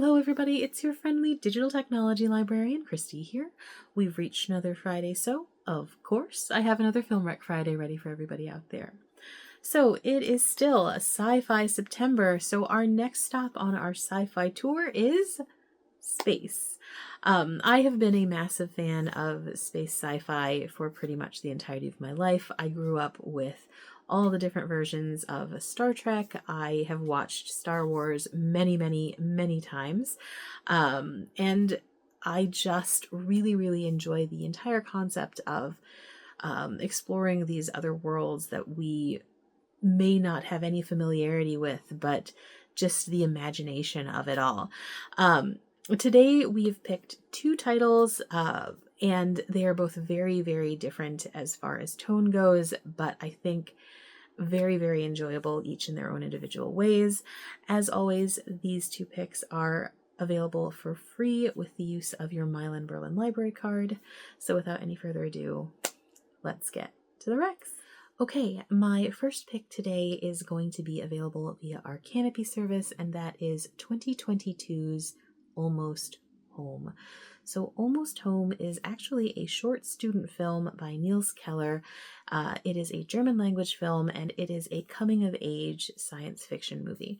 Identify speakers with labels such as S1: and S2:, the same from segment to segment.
S1: Hello everybody, it's your friendly digital technology librarian, Christy here. We've reached another Friday, so of course I have another Film Rec Friday ready for everybody out there. So it is still a Sci-fi September, so our next stop on our sci-fi tour is space. I have been a massive fan of space sci-fi for pretty much the entirety of my life. I grew up with all the different versions of Star Trek. I have watched Star Wars many, many, many times. And I just really, really enjoy the entire concept of exploring these other worlds that we may not have any familiarity with, but just the imagination of it all. Today we've picked two titles, and they are both very, very different as far as tone goes, but I think very, very enjoyable, each in their own individual ways. As always, these two picks are available for free with the use of your Milan-Berlin library card. So without any further ado, let's get to the Rex. Okay, my first pick today is going to be available via our Canopy service, and that is 2022's Almost Home. So Almost Home is actually a short student film by Niels Keller. It is a German language film, and it is a coming-of-age science fiction movie.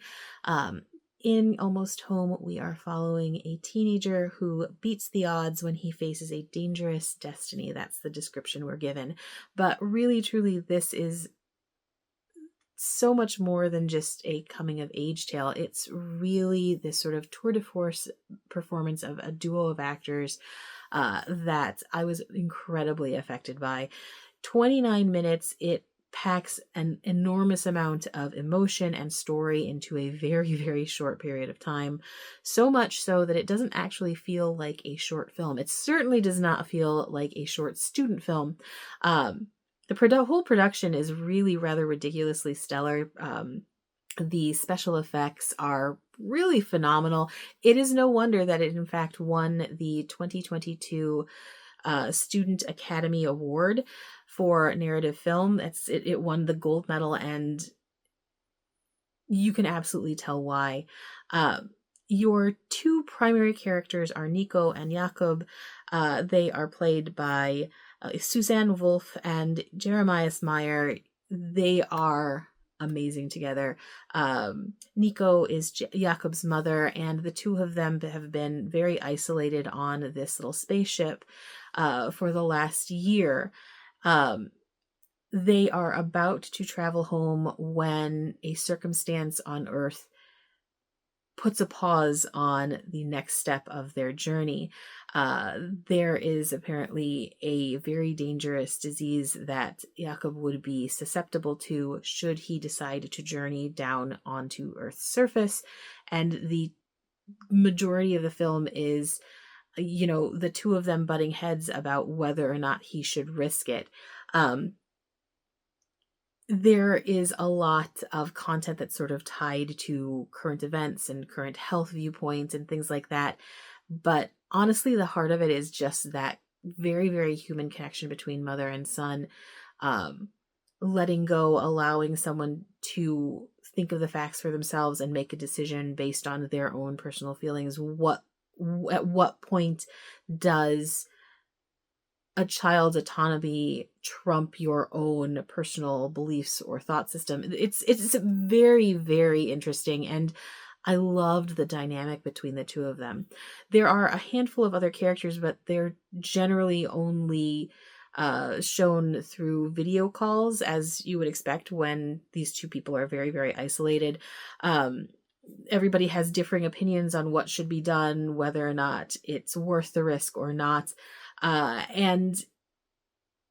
S1: In Almost Home, we are following a teenager who beats the odds when he faces a dangerous destiny. That's the description we're given. But really, truly, this is so much more than just a coming-of-age tale. It's really this sort of tour de force performance of a duo of actors that I was incredibly affected by. 29 minutes, it packs an enormous amount of emotion and story into a very, very short period of time. So much so that it doesn't actually feel like a short film. It certainly does not feel like a short student film. The whole production is really rather ridiculously stellar. The special effects are really phenomenal. It is no wonder that it in fact won the 2022 Student Academy Award for narrative film. It won the gold medal, and you can absolutely tell why. Your two primary characters are Nico and Jakob. They are played by Suzanne Wolf and Jeremiah Meyer. They are amazing together. Nico is Jakob's mother, and the two of them have been very isolated on this little spaceship for the last year. They are about to travel home when a circumstance on Earth puts a pause on the next step of their journey. There is apparently a very dangerous disease that Jakob would be susceptible to should he decide to journey down onto Earth's surface. And the majority of the film is, the two of them butting heads about whether or not he should risk it. There is a lot of content that's sort of tied to current events and current health viewpoints and things like that. But honestly, the heart of it is just that very, very human connection between mother and son. Letting go, allowing someone to think of the facts for themselves and make a decision based on their own personal feelings. At what point does a child's autonomy trump your own personal beliefs or thought system? It's very, very interesting, and I loved the dynamic between the two of them. There are a handful of other characters, but they're generally only shown through video calls, as you would expect when these two people are very, very isolated. Everybody has differing opinions on what should be done, whether or not it's worth the risk or not. And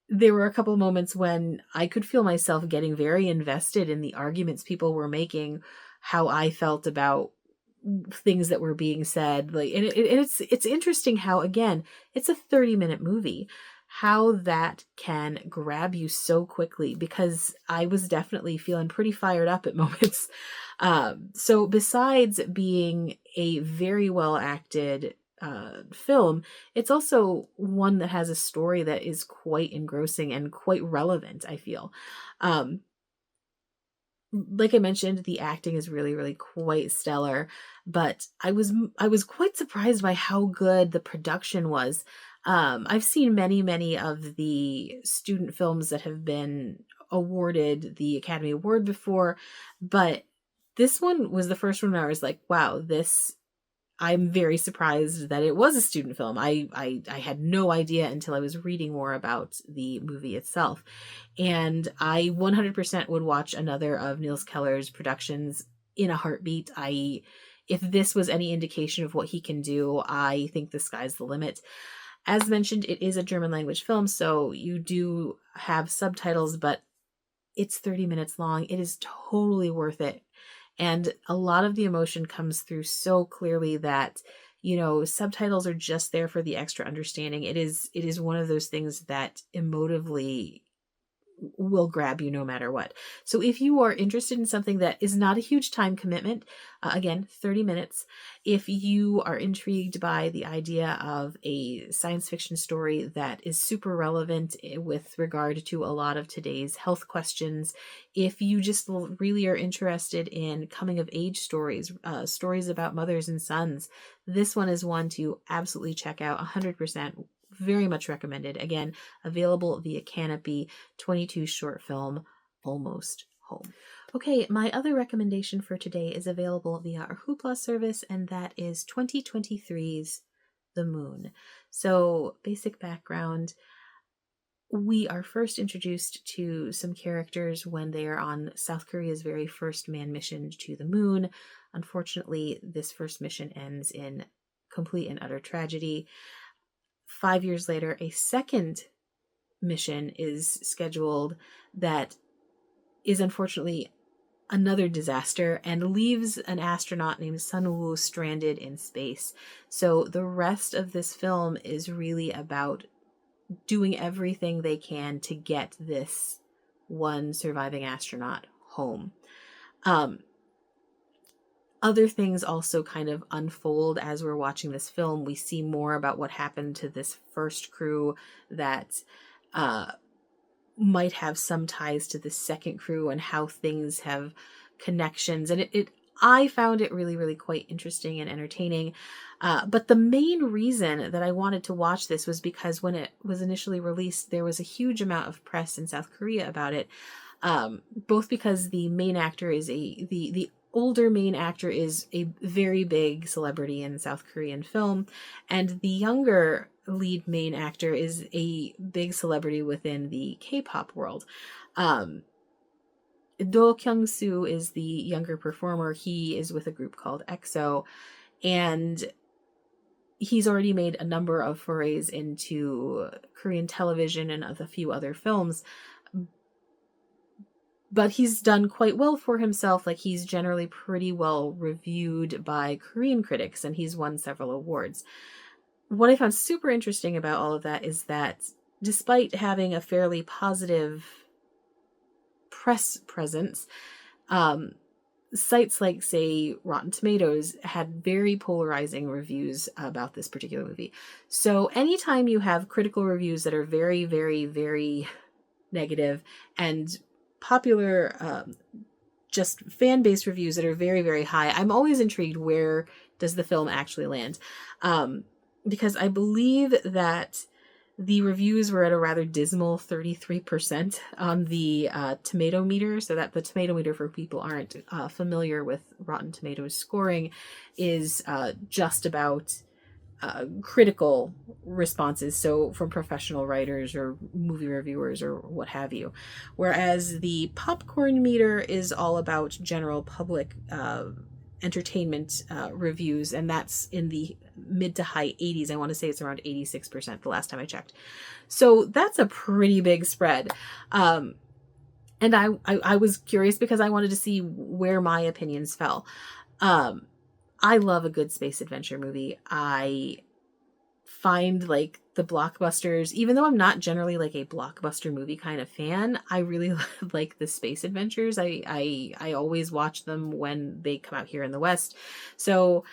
S1: there were a couple moments when I could feel myself getting very invested in the arguments people were making, how I felt about things that were being said. And it's interesting how, again, it's a 30-minute movie, how that can grab you so quickly, because I was definitely feeling pretty fired up at moments. So besides being a very well acted film, it's also one that has a story that is quite engrossing and quite relevant, I feel. like I mentioned, the acting is really, really quite stellar, but I was quite surprised by how good the production was. I've seen many, many of the student films that have been awarded the Academy Award before, but this one was the first one where I was like, wow, this I'm very surprised that it was a student film. I had no idea until I was reading more about the movie itself. And I 100% would watch another of Niels Keller's productions in a heartbeat. If this was any indication of what he can do, I think the sky's the limit. As mentioned, it is a German language film, so you do have subtitles, but it's 30 minutes long. It is totally worth it. And a lot of the emotion comes through so clearly that, subtitles are just there for the extra understanding. It is one of those things that emotively will grab you no matter what. So if you are interested in something that is not a huge time commitment, again, 30 minutes, if you are intrigued by the idea of a science fiction story that is super relevant with regard to a lot of today's health questions, if you just really are interested in coming of age stories, stories about mothers and sons, this one is one to absolutely check out. 100% very much recommended. Again, available via Canopy, 22 short film, Almost Home. Okay, my other recommendation for today is available via our Hoopla service, and that is 2023's The Moon. So, basic background. We are first introduced to some characters when they are on South Korea's very first manned mission to the moon. Unfortunately, this first mission ends in complete and utter tragedy. 5 years later, a second mission is scheduled that is unfortunately another disaster and leaves an astronaut named Sun-woo stranded in space. So the rest of this film is really about doing everything they can to get this one surviving astronaut home. Other things also kind of unfold as we're watching this film. We see more about what happened to this first crew that might have some ties to the second crew and how things have connections. And I found it really, really quite interesting and entertaining. But the main reason that I wanted to watch this was because when it was initially released, there was a huge amount of press in South Korea about it. Both because the main actor is the older main actor is a very big celebrity in South Korean film, and the younger lead main actor is a big celebrity within the K-pop world. Do Kyung-soo is the younger performer. He is with a group called EXO, and he's already made a number of forays into Korean television and a few other films. But he's done quite well for himself. Like, he's generally pretty well reviewed by Korean critics, and he's won several awards. What I found super interesting about all of that is that despite having a fairly positive press presence, sites like, say, Rotten Tomatoes had very polarizing reviews about this particular movie. So anytime you have critical reviews that are very, very, very negative and popular just fan-based reviews that are very, very high, I'm always intrigued, where does the film actually land? Because I believe that the reviews were at a rather dismal 33% on the tomato meter. So that the tomato meter, for people aren't familiar with Rotten Tomatoes scoring, is just about critical responses, so from professional writers or movie reviewers or what have you, whereas the popcorn meter is all about general public entertainment reviews, and that's in the mid to high 80s. I want to say it's around 86% the last time I checked. So that's a pretty big spread. And I was curious because I wanted to see where my opinions fell. I love a good space adventure movie. I find, like, the blockbusters, even though I'm not generally like a blockbuster movie kind of fan, I really like the space adventures. I always watch them when they come out here in the West. So,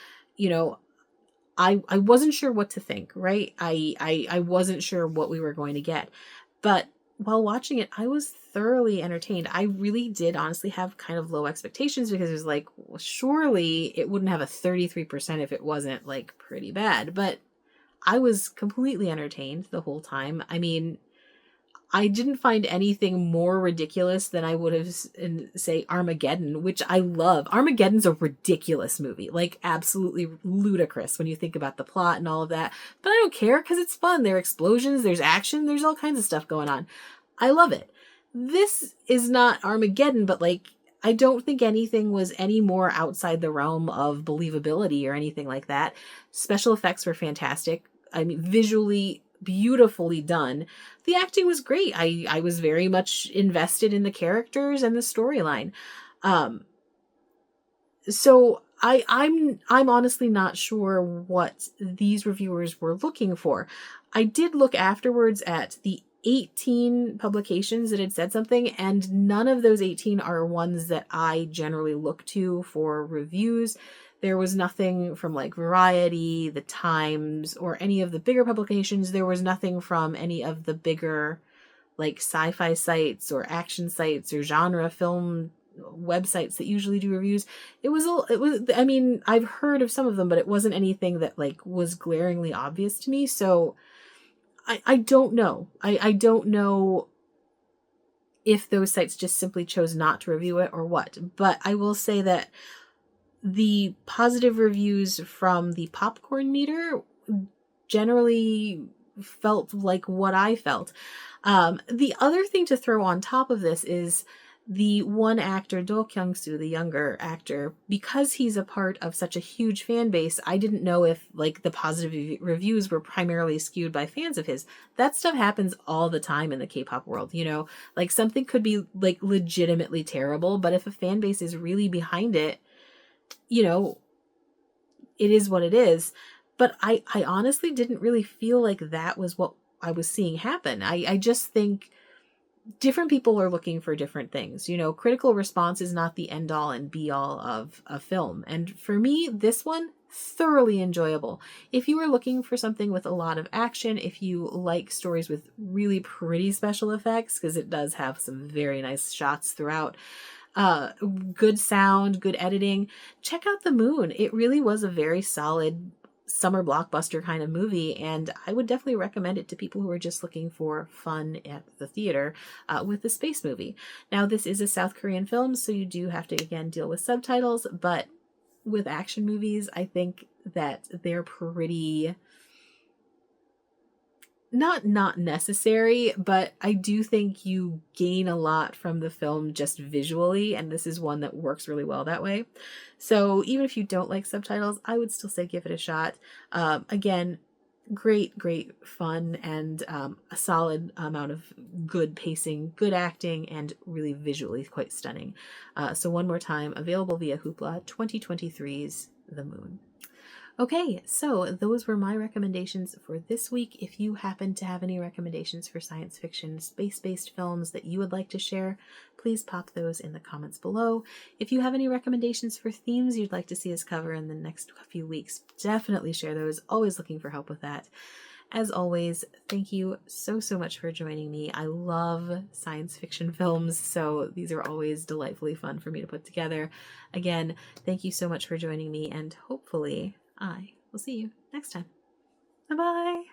S1: I wasn't sure what to think, right? I wasn't sure what we were going to get. But while watching it, I was thoroughly entertained. I really did honestly have kind of low expectations because it was like, well, surely it wouldn't have a 33% if it wasn't like pretty bad. But I was completely entertained the whole time. I mean, I didn't find anything more ridiculous than I would have in, say, Armageddon, which I love. Armageddon's a ridiculous movie, like absolutely ludicrous when you think about the plot and all of that. But I don't care because it's fun. There are explosions, there's action, there's all kinds of stuff going on. I love it. This is not Armageddon, but like, I don't think anything was any more outside the realm of believability or anything like that. Special effects were fantastic. I mean, visually beautifully done. The acting was great. I was very much invested in the characters and the storyline. So I'm honestly not sure what these reviewers were looking for. I did look afterwards at the 18 publications that had said something, and none of those 18 are ones that I generally look to for reviews. There was nothing from like Variety, The Times, or any of the bigger publications. There was nothing from any of the bigger like sci-fi sites or action sites or genre film websites that usually do reviews. I mean, I've heard of some of them, but it wasn't anything that like was glaringly obvious to me. So I don't know. I don't know if those sites just simply chose not to review it or what. But I will say that the positive reviews from the popcorn meter generally felt like what I felt. The other thing to throw on top of this is the one actor, Do Kyung-soo, the younger actor, because he's a part of such a huge fan base, I didn't know if like the positive reviews were primarily skewed by fans of his. That stuff happens all the time in the K-pop world, you know, like something could be like legitimately terrible, but if a fan base is really behind it, you know, it is what it is. But I honestly didn't really feel like that was what I was seeing happen. I just think different people are looking for different things. You know, critical response is not the end all and be all of a film. And for me, this one, thoroughly enjoyable. If you are looking for something with a lot of action, if you like stories with really pretty special effects, because it does have some very nice shots throughout, good sound, good editing, check out The Moon. It really was a very solid summer blockbuster kind of movie, and I would definitely recommend it to people who are just looking for fun at the theater with a space movie. Now, this is a South Korean film, so you do have to, again, deal with subtitles, but with action movies, I think that they're pretty not necessary, but I do think you gain a lot from the film just visually, and this is one that works really well that way. So even if you don't like subtitles, I would still say give it a shot. Again, great fun, and a solid amount of good pacing, good acting, and really visually quite stunning. So one more time, available via Hoopla, 2023's The Moon. Okay, so those were my recommendations for this week. If you happen to have any recommendations for science fiction, space-based films that you would like to share, please pop those in the comments below. If you have any recommendations for themes you'd like to see us cover in the next few weeks, definitely share those. Always looking for help with that. As always, thank you so much for joining me. I love science fiction films, so these are always delightfully fun for me to put together. Again, thank you so much for joining me, and hopefully I will see you next time. Bye-bye.